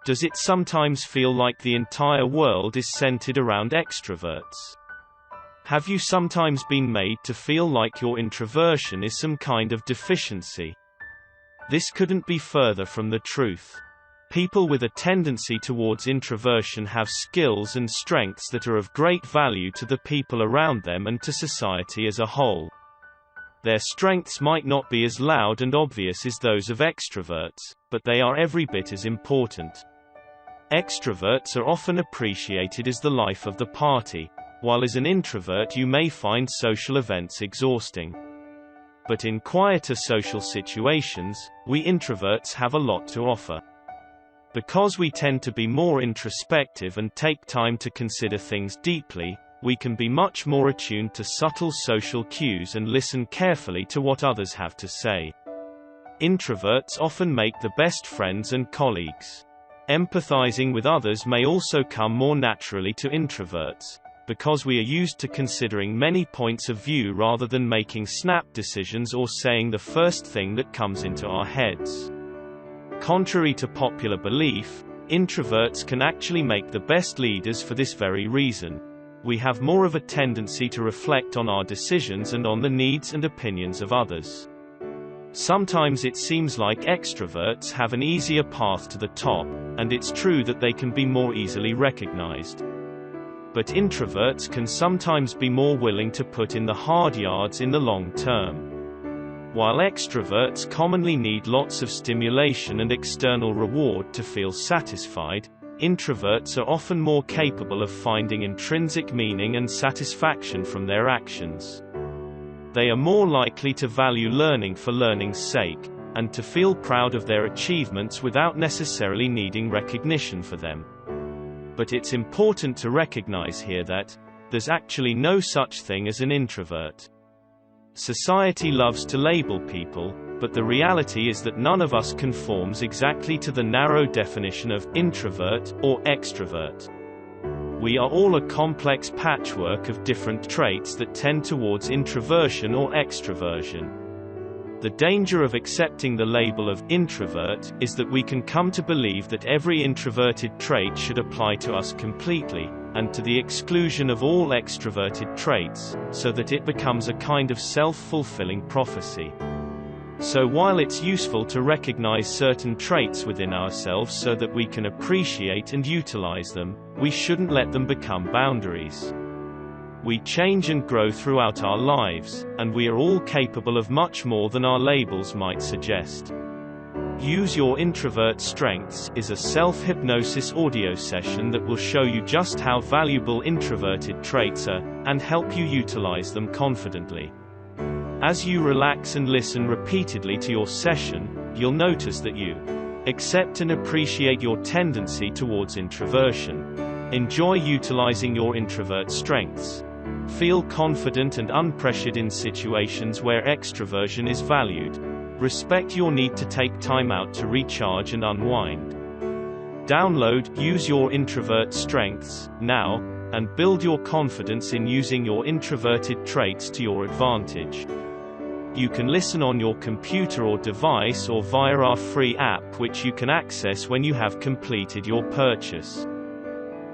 Does it sometimes feel like the entire world is centered around extroverts? Have you sometimes been made to feel like your introversion is some kind of deficiency? This couldn't be further from the truth. People with a tendency towards introversion have skills and strengths that are of great value to the people around them and to society as a whole. Their strengths might not be as loud and obvious as those of extroverts, but they are every bit as important. Extroverts are often appreciated as the life of the party, while as an introvert you may find social events exhausting. But in quieter social situations, we introverts have a lot to offer. Because we tend to be more introspective and take time to consider things deeply, we can be much more attuned to subtle social cues and listen carefully to what others have to say. Introverts often make the best friends and colleagues. Empathizing with others may also come more naturally to introverts, because we are used to considering many points of view rather than making snap decisions or saying the first thing that comes into our heads. Contrary to popular belief, introverts can actually make the best leaders for this very reason. We have more of a tendency to reflect on our decisions and on the needs and opinions of others. Sometimes it seems like extroverts have an easier path to the top, and it's true that they can be more easily recognized. But introverts can sometimes be more willing to put in the hard yards in the long term. While extroverts commonly need lots of stimulation and external reward to feel satisfied, introverts are often more capable of finding intrinsic meaning and satisfaction from their actions. They are more likely to value learning for learning's sake, and to feel proud of their achievements without necessarily needing recognition for them. But it's important to recognize here that there's actually no such thing as an introvert. Society loves to label people, but the reality is that none of us conforms exactly to the narrow definition of introvert or extrovert. We are all a complex patchwork of different traits that tend towards introversion or extroversion. The danger of accepting the label of introvert is that we can come to believe that every introverted trait should apply to us completely, and to the exclusion of all extroverted traits, so that it becomes a kind of self-fulfilling prophecy. So while it's useful to recognize certain traits within ourselves so that we can appreciate and utilize them, we shouldn't let them become boundaries. We change and grow throughout our lives, and we are all capable of much more than our labels might suggest. Use Your Introvert Strengths is a self-hypnosis audio session that will show you just how valuable introverted traits are, and help you utilize them confidently. As you relax and listen repeatedly to your session, you'll notice that you accept and appreciate your tendency towards introversion. Enjoy utilizing your introvert strengths. Feel confident and unpressured in situations where extroversion is valued. Respect your need to take time out to recharge and unwind. Download Use Your Introvert Strengths now, and build your confidence in using your introverted traits to your advantage. You can listen on your computer or device or via our free app, which you can access when you have completed your purchase.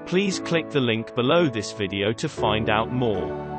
Please click the link below this video to find out more.